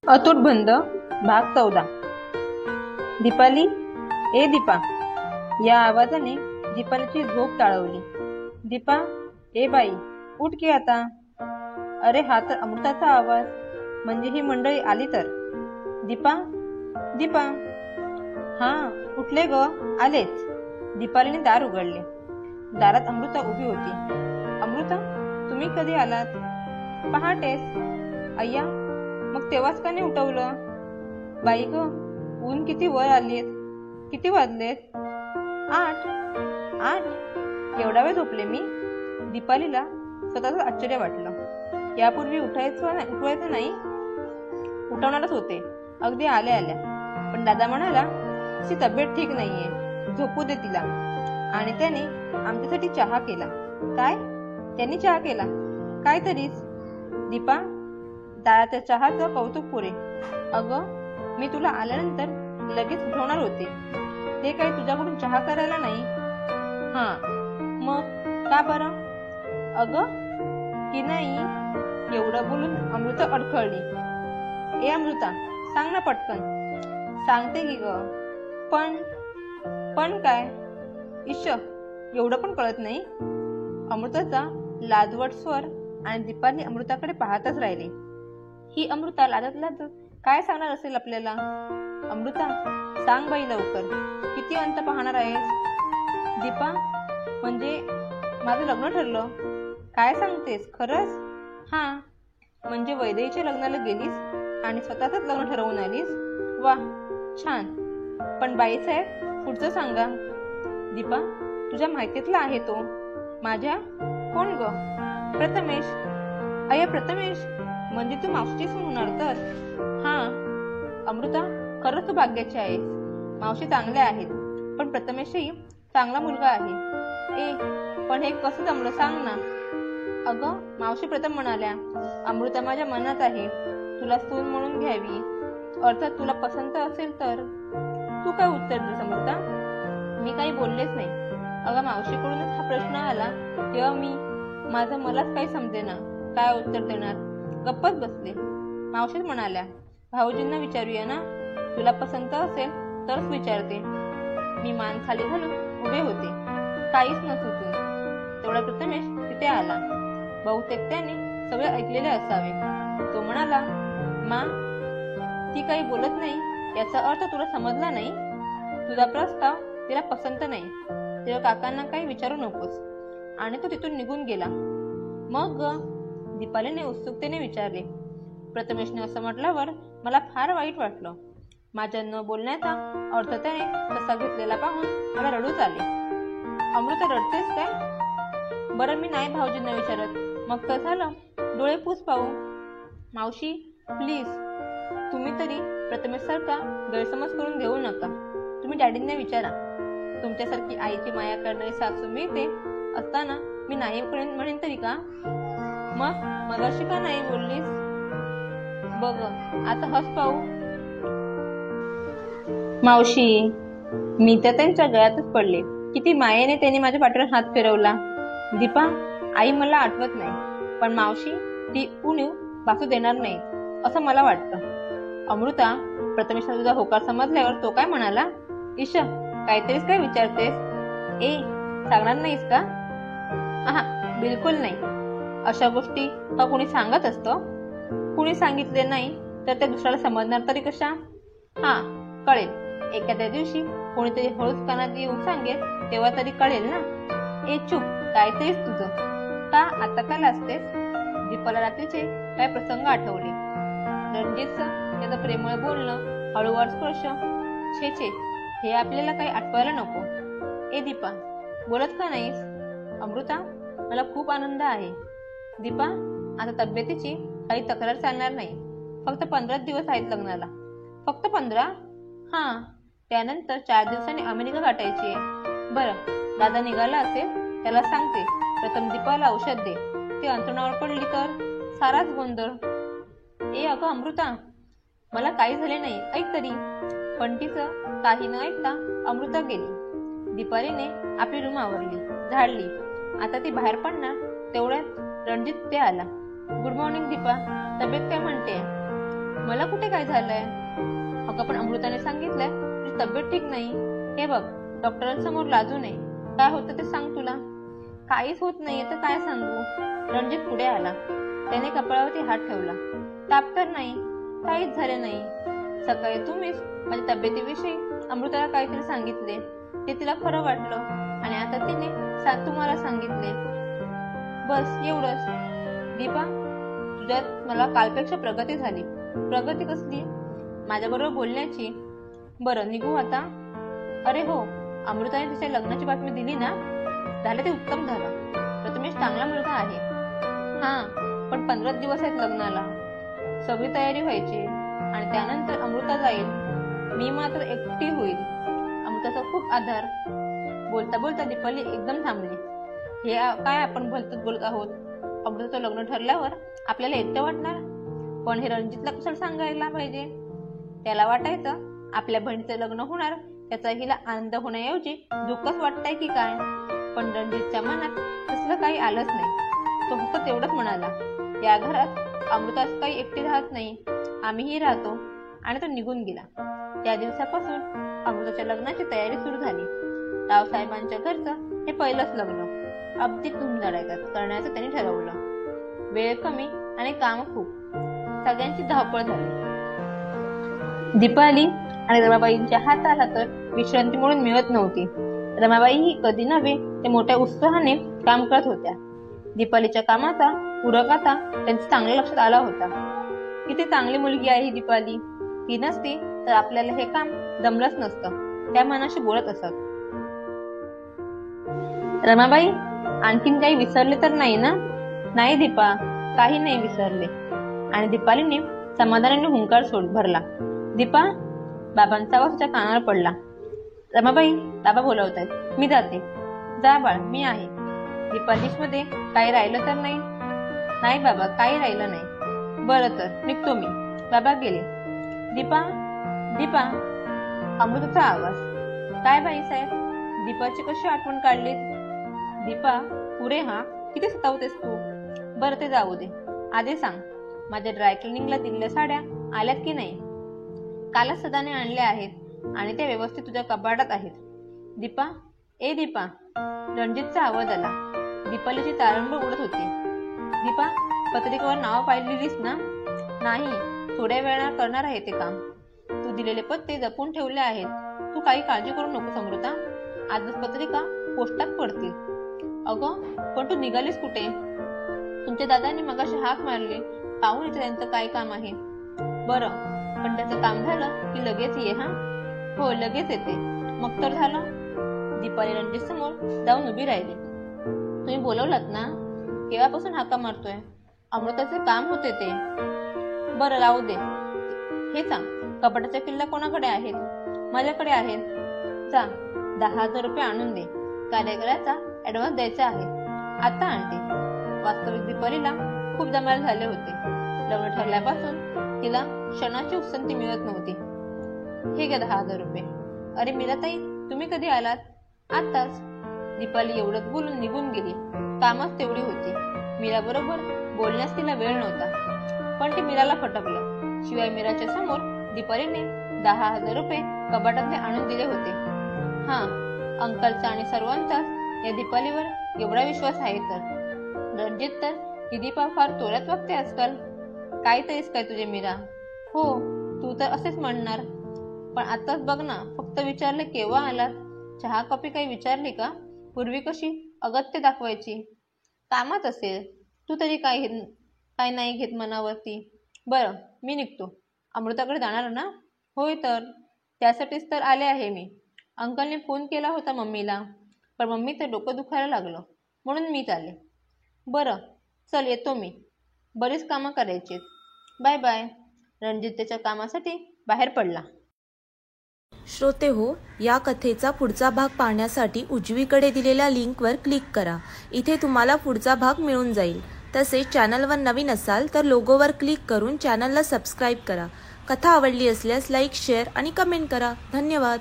अतूट बंध भाग 14। दीपाली, ए दीपा, या आवाजाने दीपालीची झोप टाळवली। दीपा, ए बाई, उठ की आता। अरे हा तर अमृताचा आवाज, म्हणजे ही मंडळी आली तर। दीपा, दीपा। हा, उठले ग, आलेच। दीपालीने दार उघडले। दारात अमृता उभी होती। अमृता, तुम्ही कधी आलात? पहाटेस। अय्या, मग तेव्हाच का नाही उठवलं? बाई ग, ऊन किती वर आलीत। किती वाजलेत? 8। 8? एवढा वेळ झोपले मी? दीपालीला स्वतःच आश्चर्य वाटलं। यापूर्वी उठवायचं नाही, उठवणारच होते अगदी आल्या आल्या, पण दादा म्हणाला तिची तब्येत ठीक नाहीये, झोपू दे तिला। आणि त्याने आमच्यासाठी चहा केला। काय? त्यांनी चहा केला? काहीतरीच। दीपा, दादाच्या चहाचं कौतुक पुरे। अगं, मी तुला आल्यानंतर लगेच उठवणार होते, ते काही तुझ्याकडून चहा करायला नाही। हा, मग का बरं? अगं की नाही, एवढं बोलून अमृता अडखळली। ए अमृता, सांग ना पटकन। सांगते की ग, पण काय? इश्श, एवढं पण कळत नाही? अमृताचा लाजवट स्वर आणि दीपाली अमृताकडे पाहतच राहिली। ही अमृता लाजत काय सांगणार असेल आपल्याला? अमृता, सांग बाई लवकर, किती अंत पाहणार आहेस? दीपा, म्हणजे माझं लग्न ठरलं। काय सांगतेस, खरंच? हा, म्हणजे वैदेहीच्या लग्नाला गेलीस आणि स्वतःच लग्न ठरवून आलीस? वा, छान। पण बाईसाहेब, पुढचं सांगा। दीपा, तुझ्या माहितीतला आहे तो। माझ्या? कोण ग? प्रथमेश। अय्या, प्रथमेश म्हणजे तू मावशीची सून होणार तर? हा। अमृता, खरंच तू भाग्याची आहेस। मावशी चांगल्या आहेत, पण प्रथमेशही चांगला मुलगा आहे। ए, पण हे कसं जमलं सांग ना? अगं, मावशी प्रथम म्हणाल्या, अमृता माझ्या मनात आहे, तुला सून म्हणून घ्यावी, अर्थात तुला पसंत असेल तर। तू काय उत्तर दिस अमृता? मी काही बोललेच नाही। अगं, मावशीकडूनच हा प्रश्न आला तेव्हा माझं मलाच काही समजेना काय उत्तर देणार, गप्पच बसले। मावशीच म्हणाल्या, भाऊजींना विचारूया ना, तुला पसंत असेल तरच विचारते। मी मान खाली घालून उभे होते, काहीच न सुचून। तेवढा प्रथमेश तिथे आला। बहुतेक त्याने सगळे ऐकलेले असावे। तो म्हणाला, मा, ती काही बोलत नाही याचा अर्थ तुला समजला नाही? तुझा प्रस्ताव तिला पसंत नाही, तेव्हा काकांना काही विचारू नकोस। आणि तो तिथून निघून गेला। मग ग? दीपालीने उत्सुकतेने विचारले। प्रथमेशने असं म्हटल्यावर मला फार वाईट वाटलं। माझ्या न बोलण्याचा अर्थ त्याने तसा घेतलेला पाहून मला रडूच आले। अमृता, रडतेस काय? बरं, मी नाही भाऊजींना विचारत, मग तर झालं, डोळे पुस पाहू। मावशी, प्लीज, तुम्ही तरी प्रथमेशसारखा गैरसमज करून घेऊ नका। तुम्ही डॅडींना विचारा। तुमच्यासारखी आईची माया करणारी सासू मिळते असताना मी नाही म्हणेन तरी का? मग मगाशी का नाही बोललीस? बघ, आता हस पाहू। मावशी, मी तर त्यांच्या गळ्यातच पडले। किती मायेने त्यांनी माझ्या पाठीवर हात फिरवला। दीपा, आई मला आठवत नाही, पण मावशी ती उणीव भासू देणार नाही असं मला वाटतं। अमृता, प्रथमेशला तुझा होकार समजल्यावर तो काय म्हणाला? ईश, काहीतरीच काय विचारतेस? ए, सांगणार नाहीस का? आहा, बिलकुल नाही। अशा गोष्टी का कोणी सांगत असतं? कुणी सांगितले नाही तर त्या दुसऱ्याला समजणार तरी कशा? हा, कळेल। एखाद्या दिवशी कोणीतरी हळूच कानात येऊन सांगेल तेव्हा तरी कळेल ना। ए चुप, काहीतरीच तुझं। का आता काय लाजतेस? दीपाला रात्रीचे काय प्रसंग आठवले। रणजितचं त्याचं प्रेमळ बोलणं, हळूवार स्पर्श, छे छे, हे आपल्याला काही आठवायला नको। ए दीपा, बोलत का नाहीस? अमृता, मला खूप आनंद आहे। दीपा, आता तब्येतीची काही तक्रार चालणार नाही। फक्त 15 दिवस आहेत लग्नाला। फक्त 15? हा, त्यानंतर 4 दिवसांनी अमेरिका गाठायची आहे। बरं, दादा निघाला असेल, त्याला सांगते प्रथम दीपाला औषध दे, ती अंथरुणावर पडली तर साराच गोंधळ। ए अगं अमृता, मला काही झाले नाही, ऐक तरी। पण तिचं काही न ऐकता अमृता गेली। दीपालीने आपली रूम आवरली, झाडली। आता ती बाहेर पडणार तेवढ्यात रणजित ते आला। गुड मॉर्निंग दीपा, तब्येत काय म्हणते? मला कुठे काय झालंय? अगं पण अमृताने सांगितलंय तुझी तब्येत ठीक नाही. हे बघ, डॉक्टरांसमोर लाजू नये. काय होतं ते सांग तुला. काहीच होत नाहीये तर काय सांगू. रणजित पुढे आला. त्याने कपाळावरती हात ठेवला. ताप तर नाही, काहीच झाले नाही. सकाळी तुम्हीच माझ्या तब्येतीविषयी अमृताला काहीतरी सांगितले. ते तिला खरं वाटलं आणि आता तिने तुम्हाला सांगितले. बस एवढंच. दीपा, तुझ्यात मला कालपेक्षा प्रगती झाली. प्रगती कसली? माझ्याबरोबर बोलण्याची. बरं, निघू आता? अरे हो, अमृताने तिच्या लग्नाची बातमी दिली ना? झालं ते उत्तम झालं. प्रथमेश चांगला मुलगा आहे. हा, पण 15 दिवस आहेत लग्नाला. सगळी तयारी व्हायची आणि त्यानंतर अमृता जाईल. मी मात्र एकटी होईल. अमृताचा खूप आधार. बोलता बोलता दीपाली एकदम थांबली. हे काय आपण भलतच बोलत आहोत. अमृताचं लग्न ठरल्यावर आपल्याला एकटं वाटणार. पण हे रणजितला कशाला सांगायला पाहिजे? त्याला वाटायचं आपल्या बहिणीचं लग्न होणार, त्याचा हिला आनंद होण्याऐवजी दुःखच वाटतंय की काय. पण रणजितच्या मनात तसलं काही आलंच नाही. तो फक्त तेवढंच म्हणाला, या घरात अमृताच काही एकटी राहत नाही, आम्हीही राहतो. आणि तो निघून गेला. त्या दिवसापासून अमृताच्या लग्नाची तयारी सुरू झाली. रावसाहेबांच्या घरचं हे पहिलंच लग्न अगदी धुमधडाक्यात करण्याचं त्यांनी ठरवलं. वेळ कमी आणि काम खूप. सगळ्यांची धावपळ झाली. दीपाली आणि रमाबाईंच्या हाताला तर विश्रांती म्हणून मिळत नव्हती. रमाबाई ही कधी नव्हे ते मोठ्या उत्साहाने काम करत होत्या. दीपालीच्या कामाचा उरक आता त्यांच्या चांगल्या लक्षात आला होता. किती चांगली मुलगी आहे ही दीपाली. ती नसती तर आपल्याला हे काम जमलंच नसतं, त्या मनाशी बोलत असत. रमाबाई, आणखीन काही विसरले तर नाही ना? नाही दीपा, काही नाही विसरले. आणि दीपालीने समाधानाने हुंकार भरला. दीपा, बाबांचा आवाज तिच्या कानावर पडला. रमाबाई, बाबा बोलवतायत, मी जाते. जा बाळ, मी आहे. दीपालीमध्ये काही राहिलं तर नाही? नाही बाबा, काही राहिलं नाही. बरं तर निघतो मी. बाबा गेले. दीपा, दीपा. अमृताचा आवाज. काय बाई साहेब, दीपाची कशी आठवण काढलीत? दीपा, पुरे हा, किती सतावतेस तू? बरं ते जाऊ दे. आधी सांग, माझ्या ड्रायक्लिनिंगला दिलेल्या साड्या आल्यात की नाही? कालच सदाने आणल्या आहेत आणि त्या व्यवस्थित तुझ्या कपाटात आहेत. दीपा, ए दीपा. रणजितचा आवाज आला. दीपालीची तारंबळ उडत होती. दीपा, पत्रिकेवर नाव पाहिलेलीस ना? नाही, थोड्या वेळानं करणार आहे ते काम. तू दिलेले पत्ते जपून ठेवले आहेत. तू काही काळजी करू नकोस अमृता. आजच पत्रिका पोस्टात पडतील. अगं, पण तू निघालीस कुठे? तुमच्या दादांनी मगाशी हाक मारली, पाहून इथे त्यांचं काय काम आहे. बरं, पण त्याचं काम झालं की लगेच ये. हा, हो लगेच येते. मग तर झालं. दीपाली रणजित समोर जाऊन उभी राहिली. तुम्ही बोलवलात ना? केव्हापासून हाका मारतोय? अमृताचे काम होते ते. बरं राहू दे. हे सांग, कपाटाच्या किल्ला कोणाकडे आहेत? माझ्याकडे आहेत. जा, 10,000 रुपये आणून दे. कार्यक्रमाचा ऍडव्हान्स द्यायचा आहे. आता आणते. वास्तविक दीपालीला खूप धमाल झाले होते. लग्न ठरल्यापासून तिला क्षणाची उसंती मिळत नव्हती. हे घ्या 10,000 रुपये. अरे मीराताई, तुम्ही कधी आलात? आताच. दीपाली एवढंच बोलून निघून गेली. कामच तेवढी होती. मीरा बरोबर बोलण्यास तिला वेळ नव्हता. पण ते मीराला फटकलं. शिवाय मीराच्या समोर दीपालीने 10,000 रुपये कपाटातले आणून दिले होते. हा, अंकलचा आणि सर्वांचा या दीपालीवर एवढा विश्वास आहे तर. रणजित तर ही दीपा फार तोऱ्यात वागते आजकाल. काय तरीस काय तुझे मीरा? हो, तू तर असेच म्हणणार. पण आताच बघ ना, फक्त विचारले केव्हा आलात? चहा कॉफी काही विचारली का? पूर्वी कशी अगत्य दाखवायची. कामात असेल. तू तरी काय नाही घेत मनावरती. बरं, मी निघतो. अमृताकडे जाणार ना? होय तर, त्यासाठीच तर आले आहे मी. अंकलने फोन केला होता मम्मीला, पण मम्मीचं डोकं दुखायला लागलं म्हणून मी आले. बरं, चल येतो मी. बरीच कामं करायची. Bye bye. रणजित त्याच्या कामासाठी बाहेर पडला. श्रोते हो, या कथेचा पुढचा भाग पाहण्यासाठी उजवीकडे दिलेल्या लिंकवर क्लिक करा. इथे तुम्हाला पुढचा भाग मिळून जाईल. तसेच चॅनलवर नवीन असाल तर लोगोवर क्लिक करून चॅनलला सबस्क्राईब करा. कथा आवडली असल्यास लाईक, शेअर आणि कमेंट करा. धन्यवाद.